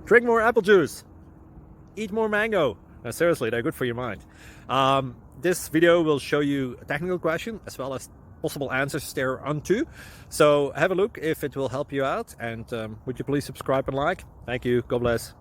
Drink more apple juice. Eat more mango. No, seriously, they're good for your mind. This video will show you a technical question as well as possible answers thereunto. So have a look if it will help you out, and would you please subscribe and like? Thank you. God bless.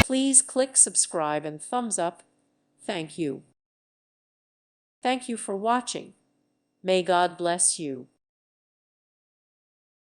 Please click subscribe and thumbs up. Thank you. Thank you for watching. May God bless you.